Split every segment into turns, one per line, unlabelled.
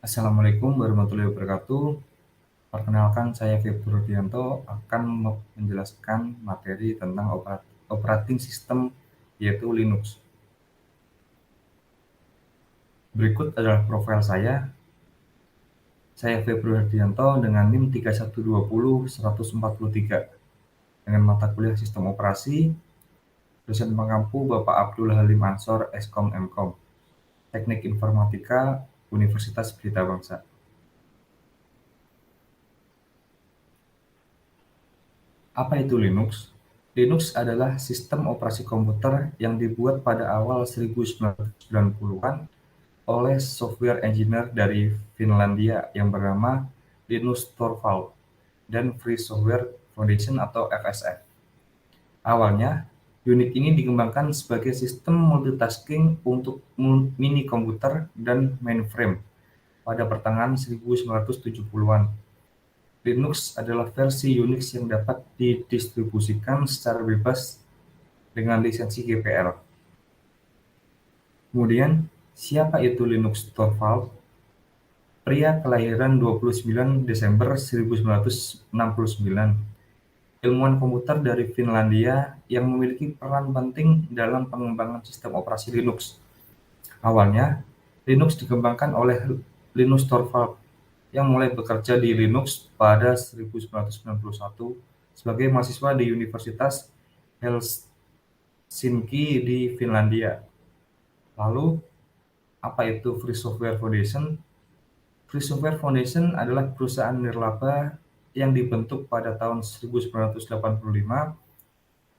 Assalamualaikum warahmatullahi wabarakatuh. Perkenalkan, saya Febri Rudianto akan menjelaskan materi tentang operating system yaitu Linux. Berikut adalah profil saya. Saya Febri Rudianto dengan NIM 3120143 dengan mata kuliah Sistem Operasi, dosen pengampu Bapak Abdul Halim Ansor, Eskom Mkom, Teknik Informatika, Universitas Pelita Bangsa. Apa itu Linux? Linux adalah sistem operasi komputer yang dibuat pada awal 1990-an oleh software engineer dari Finlandia yang bernama Linus Torvalds dan Free Software Foundation atau FSF. Awalnya, unit ini dikembangkan sebagai sistem multitasking untuk mini komputer dan mainframe pada pertengahan 1970-an. Linux adalah versi Unix yang dapat didistribusikan secara bebas dengan lisensi GPL. Kemudian, siapa itu Linus Torvalds? Pria kelahiran 29 Desember 1969, ilmuwan komputer dari Finlandia yang memiliki peran penting dalam pengembangan sistem operasi Linux. Awalnya, Linux dikembangkan oleh Linus Torvalds yang mulai bekerja di Linux pada 1991 sebagai mahasiswa di Universitas Helsinki di Finlandia. Lalu, apa itu Free Software Foundation? Free Software Foundation adalah perusahaan nirlaba yang dibentuk pada tahun 1985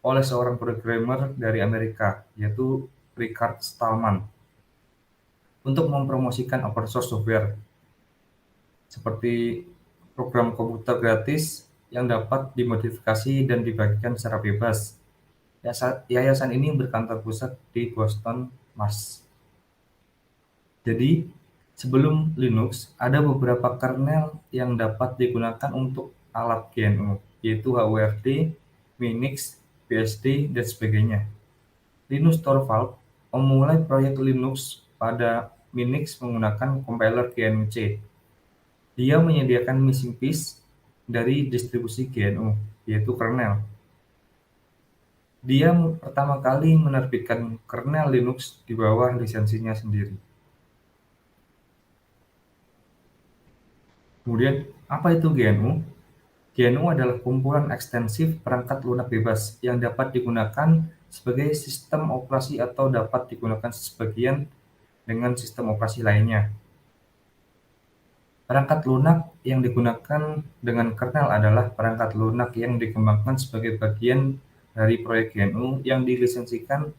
oleh seorang programmer dari Amerika, yaitu Richard Stallman, untuk mempromosikan open source software seperti program komputer gratis yang dapat dimodifikasi dan dibagikan secara bebas. Yayasan ini berkantor pusat di Boston, Mass. Jadi, sebelum Linux, ada beberapa kernel yang dapat digunakan untuk alat GNU, yaitu HURD, Minix, BSD, dan sebagainya. Linus Torvalds memulai proyek Linux pada Minix menggunakan compiler GNU-C. Dia menyediakan missing piece dari distribusi GNU, yaitu kernel. Dia pertama kali menerbitkan kernel Linux di bawah lisensinya sendiri. Kemudian, apa itu GNU? GNU adalah kumpulan ekstensif perangkat lunak bebas yang dapat digunakan sebagai sistem operasi atau dapat digunakan sebagian dengan sistem operasi lainnya. Perangkat lunak yang digunakan dengan kernel adalah perangkat lunak yang dikembangkan sebagai bagian dari proyek GNU yang dilisensikan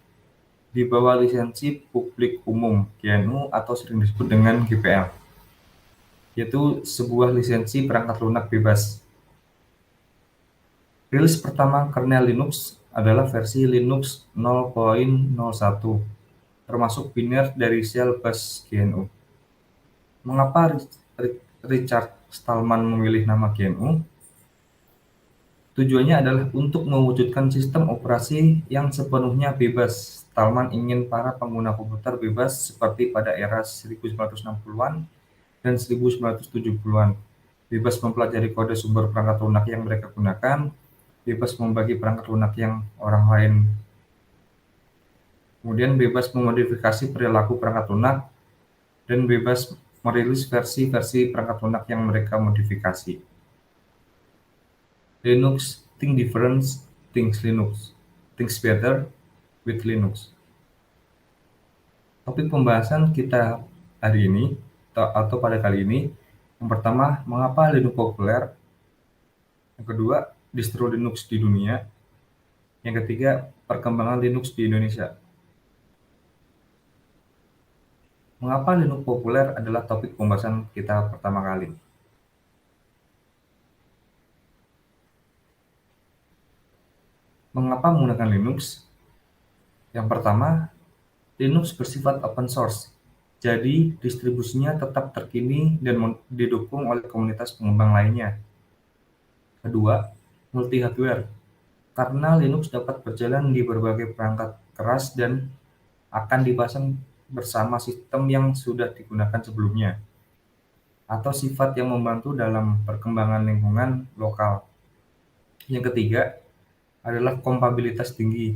di bawah lisensi publik umum GNU atau sering disebut dengan GPL, yaitu sebuah lisensi perangkat lunak bebas. Rilis pertama kernel Linux adalah versi Linux 0.01, termasuk biner dari shell bus GNU. Mengapa Richard Stallman memilih nama GNU? Tujuannya adalah untuk mewujudkan sistem operasi yang sepenuhnya bebas. Stallman ingin para pengguna komputer bebas seperti pada era 1960-an dan 1970-an. Bebas mempelajari kode sumber perangkat lunak yang mereka gunakan, bebas membagi perangkat lunak yang orang lain, kemudian bebas memodifikasi perilaku perangkat lunak, dan bebas merilis versi-versi perangkat lunak yang mereka modifikasi. Linux think different, thinks Linux, thinks better with Linux. Topik pembahasan kita hari ini atau pada kali ini, yang pertama, mengapa Linux populer? Yang kedua, distro Linux di dunia. Yang ketiga, perkembangan Linux di Indonesia. Mengapa Linux populer adalah topik pembahasan kita pertama kali. Mengapa menggunakan Linux? Yang pertama, Linux bersifat open source, jadi distribusinya tetap terkini dan didukung oleh komunitas pengembang lainnya. Kedua, multi-hardware, karena Linux dapat berjalan di berbagai perangkat keras dan akan dipasang bersama sistem yang sudah digunakan sebelumnya. atau sifat yang membantu dalam perkembangan lingkungan lokal. Yang ketiga adalah kompatibilitas tinggi.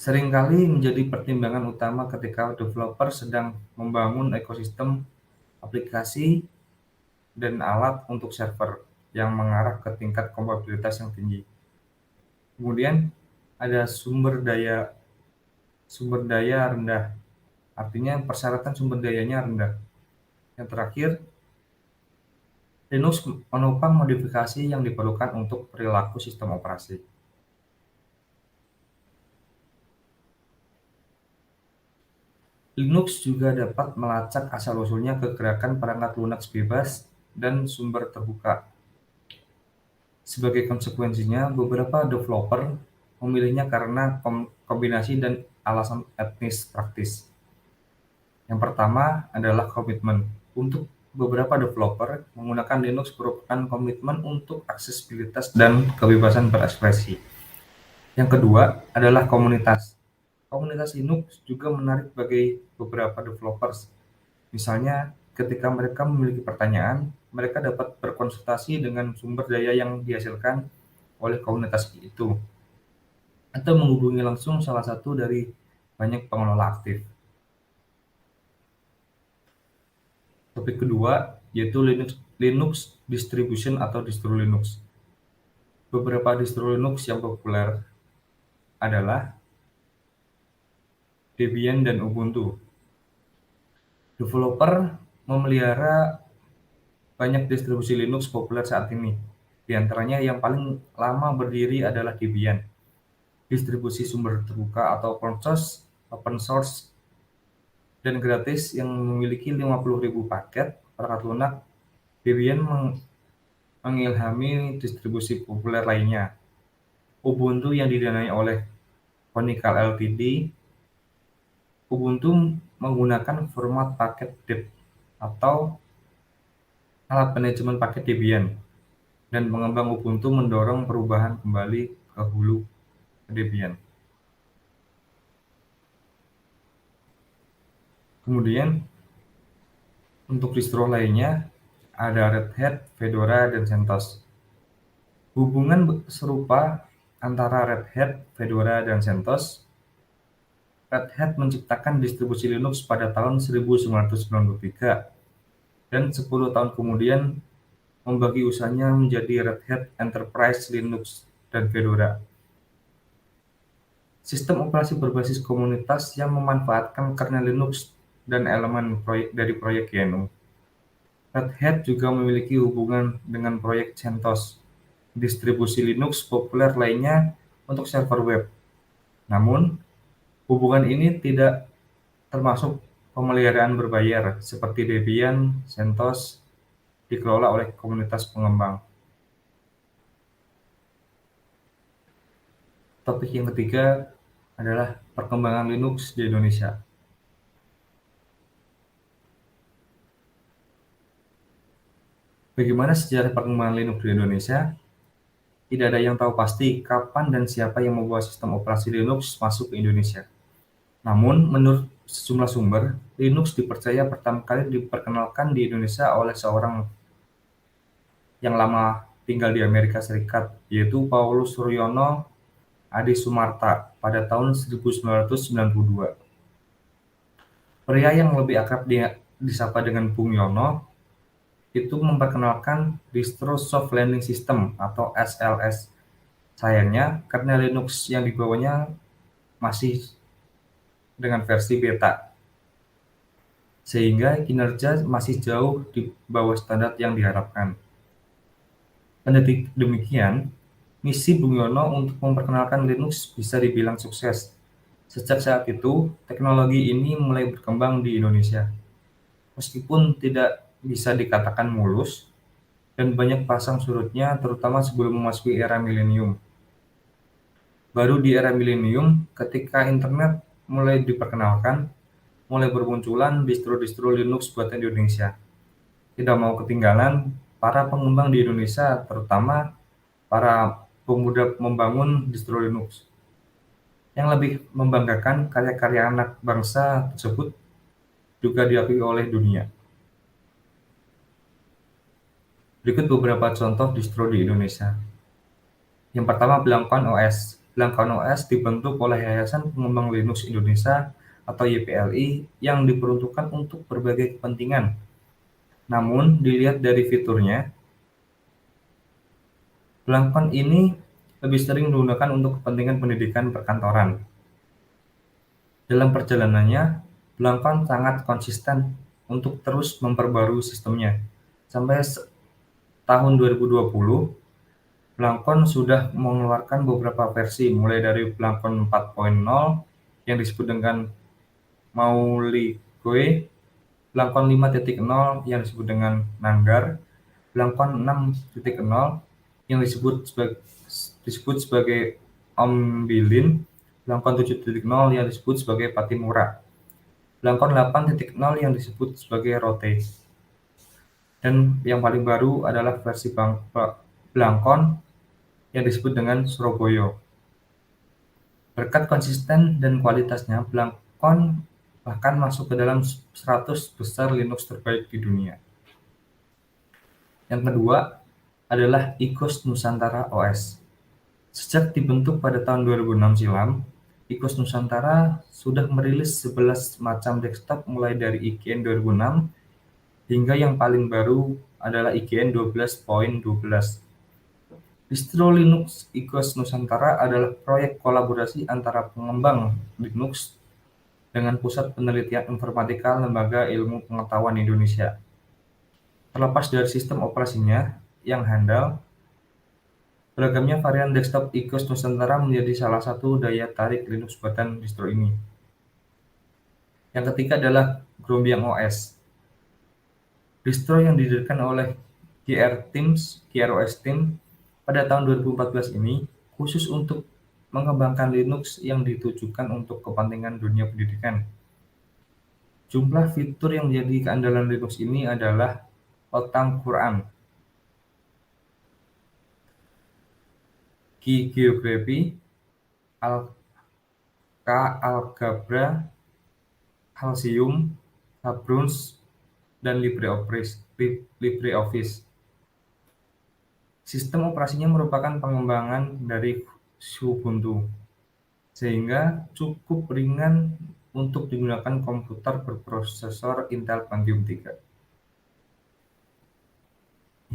Seringkali menjadi pertimbangan utama ketika developer sedang membangun ekosistem aplikasi dan alat untuk server yang mengarah ke tingkat kompatibilitas yang tinggi. Kemudian ada sumber daya rendah, artinya persyaratan sumber dayanya rendah. Yang terakhir, Linux menopang modifikasi yang diperlukan untuk perilaku sistem operasi. Linux juga dapat melacak asal-usulnya ke gerakan perangkat lunak bebas dan sumber terbuka. Sebagai konsekuensinya, beberapa developer memilihnya karena kombinasi dan alasan etnis praktis. Yang pertama adalah komitmen. Untuk beberapa developer, menggunakan Linux merupakan komitmen untuk aksesibilitas dan kebebasan berekspresi. Yang kedua adalah komunitas. Komunitas Linux juga menarik bagi beberapa developers. Misalnya, ketika mereka memiliki pertanyaan, mereka dapat berkonsultasi dengan sumber daya yang dihasilkan oleh komunitas itu, atau menghubungi langsung salah satu dari banyak pengelola aktif. Topik kedua yaitu Linux distribution atau distro Linux. Beberapa distro Linux yang populer adalah Debian dan Ubuntu. Developer memelihara banyak distribusi Linux populer saat ini. Di antaranya yang paling lama berdiri adalah Debian, distribusi sumber terbuka atau open source dan gratis yang memiliki 50.000 paket perangkat lunak. Debian mengilhami distribusi populer lainnya. Ubuntu yang didanai oleh Conical Ltd. Ubuntu menggunakan format paket DEP atau alat manajemen paket Debian, dan pengembang Ubuntu mendorong perubahan kembali ke hulu Debian. Kemudian untuk distro lainnya ada Red Hat, Fedora, dan CentOS. Hubungan serupa antara Red Hat, Fedora, dan CentOS. Red Hat menciptakan distribusi Linux pada tahun 1993 dan 10 tahun kemudian membagi usahanya menjadi Red Hat Enterprise Linux dan Fedora. Sistem operasi berbasis komunitas yang memanfaatkan kernel Linux dan elemen dari proyek GNU. Red Hat juga memiliki hubungan dengan proyek CentOS, distribusi Linux populer lainnya untuk server web. Namun, hubungan ini tidak termasuk pemeliharaan berbayar seperti Debian, CentOS dikelola oleh komunitas pengembang. Topik yang ketiga adalah perkembangan Linux di Indonesia. Bagaimana sejarah perkembangan Linux di Indonesia? Tidak ada yang tahu pasti kapan dan siapa yang membawa sistem operasi Linux masuk ke Indonesia. Namun, menurut sejumlah sumber, Linux dipercaya pertama kali diperkenalkan di Indonesia oleh seorang yang lama tinggal di Amerika Serikat, yaitu Paulus Suryono Adisumarta pada tahun 1992. Pria yang lebih akrab disapa dengan Bung Yono itu memperkenalkan distro Soft Landing System atau SLS. Sayangnya, kernel Linux yang dibawanya masih dengan versi beta, sehingga kinerja masih jauh di bawah standar yang diharapkan. Kendati demikian, misi Bung Yono untuk memperkenalkan Linux bisa dibilang sukses. Sejak saat itu, teknologi ini mulai berkembang di Indonesia. Meskipun tidak bisa dikatakan mulus, dan banyak pasang surutnya terutama sebelum memasuki era milenium. Baru di era milenium, ketika internet mulai diperkenalkan, mulai bermunculan distro-distro Linux buatan Indonesia. Tidak mau ketinggalan, para pengembang di Indonesia, terutama para pemuda membangun distro Linux. Yang lebih membanggakan, karya-karya anak bangsa tersebut juga diakui oleh dunia. Berikut beberapa contoh distro di Indonesia. Yang pertama, Blangkon OS. Blangkon OS dibentuk oleh Yayasan Pengembang Linux Indonesia atau YPLI yang diperuntukkan untuk berbagai kepentingan. Namun, dilihat dari fiturnya, Blangkon ini lebih sering digunakan untuk kepentingan pendidikan perkantoran. Dalam perjalanannya, Blangkon sangat konsisten untuk terus memperbarui sistemnya. Sampai tahun 2020, Blangkon sudah mengeluarkan beberapa versi, mulai dari Blangkon 4.0 yang disebut dengan Mauligoe, Blangkon 5.0 yang disebut dengan Nanggar, Blangkon 6.0 yang disebut sebagai Ombilin, Blangkon 7.0 yang disebut sebagai Patimura, Blangkon 8.0 yang disebut sebagai Rote, dan yang paling baru adalah versi Blangkon yang disebut dengan Surabaya. Berkat konsisten dan kualitasnya, Blangkon bahkan masuk ke dalam 100 besar Linux terbaik di dunia. Yang kedua adalah IKOS Nusantara OS. Sejak dibentuk pada tahun 2006 silam, IKOS Nusantara sudah merilis 11 macam desktop mulai dari IGN 2006 hingga yang paling baru adalah IGN 12.12. Distro Linux IKOS Nusantara adalah proyek kolaborasi antara pengembang Linux dengan Pusat Penelitian Informatika Lembaga Ilmu Pengetahuan Indonesia. Terlepas dari sistem operasinya yang handal, beragamnya varian desktop IKOS Nusantara menjadi salah satu daya tarik Linux buatan distro ini. Yang ketiga adalah Grombyang OS. Distro yang didirikan oleh GROS Team pada tahun 2014 ini khusus untuk mengembangkan Linux yang ditujukan untuk kepentingan dunia pendidikan. Jumlah fitur yang menjadi keandalan Linux ini adalah Otam Quran, Geography, Algebra, Halcyon, Habrons, dan LibreOffice. Sistem operasinya merupakan pengembangan dari Ubuntu, sehingga cukup ringan untuk digunakan komputer berprosesor Intel Pentium 3.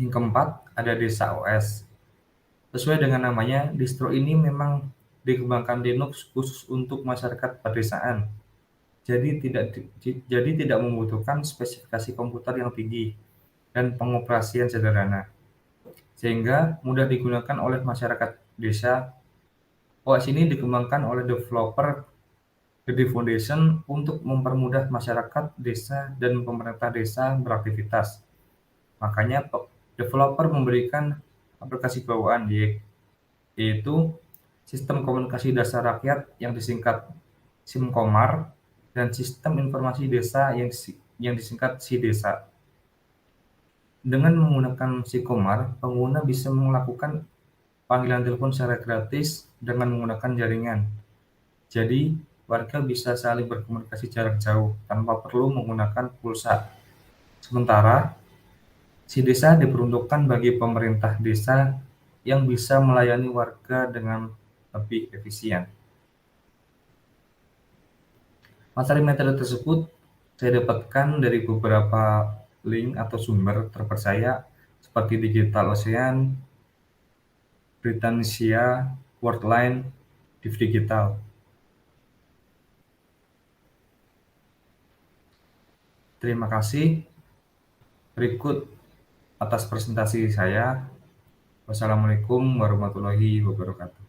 Yang keempat, ada Desa OS. Sesuai dengan namanya, distro ini memang dikembangkan Linux khusus untuk masyarakat pedesaan. Jadi tidak membutuhkan spesifikasi komputer yang tinggi dan pengoperasian sederhana, sehingga mudah digunakan oleh masyarakat desa. OS ini dikembangkan oleh developer Gede Foundation untuk mempermudah masyarakat desa dan pemerintah desa beraktivitas. Makanya developer memberikan aplikasi bawaan yaitu Sistem Komunikasi Dasar Rakyat yang disingkat SIMKOMAR dan Sistem Informasi Desa yang disingkat SIDESA. Dengan menggunakan SIMKOMAR, pengguna bisa melakukan panggilan telepon secara gratis dengan menggunakan jaringan. Jadi, warga bisa saling berkomunikasi jarak jauh tanpa perlu menggunakan pulsa. Sementara, SIDESA diperuntukkan bagi pemerintah desa yang bisa melayani warga dengan lebih efisien. Materi-materi tersebut saya dapatkan dari beberapa link atau sumber terpercaya seperti Digital Ocean, Britannia, Worldline, Div Digital. Terima kasih. Berikut atas presentasi saya. Wassalamualaikum warahmatullahi wabarakatuh.